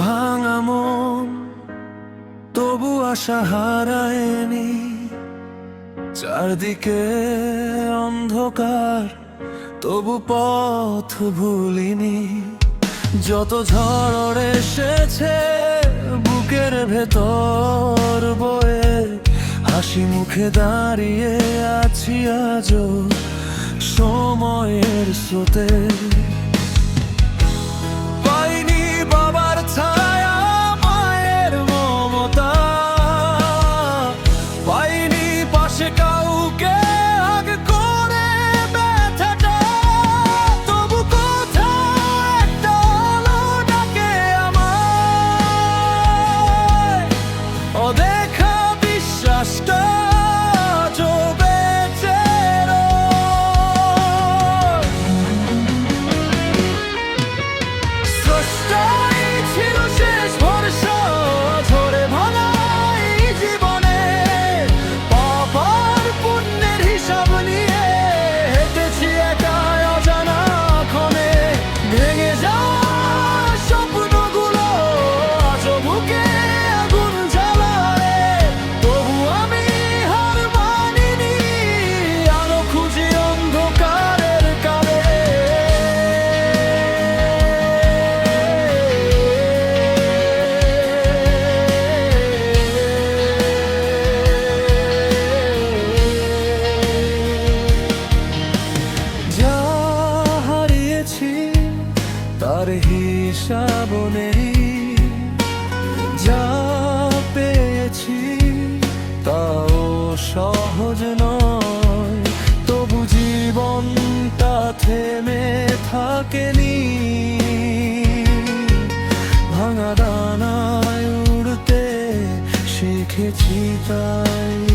ভাঙা মন তবু আশা হারায়নি, চারদিকে অন্ধকার তবু পথ ভুলিনি। যত ঝড় এসেছে বুকের ভেতর বয়ে, হাসি মুখে দাঁড়িয়ে আছি আজও সময়ের স্রোতে। পাইনি বাবার ছায়া, মায়ের মমতা, পাইনি পাশে কাউকে আগ করে ব্যথাটা। তবু কোথাও একটা আলো ডাকে আমায়, অদেখা বিশ্বাসটা তার হিসাব নেই, যা পেয়েছি তাও সহজ নয়। তবু জীবনটা থেমে থাকেনি, ভাঙা ডানায় উড়তে শিখেছি তাই।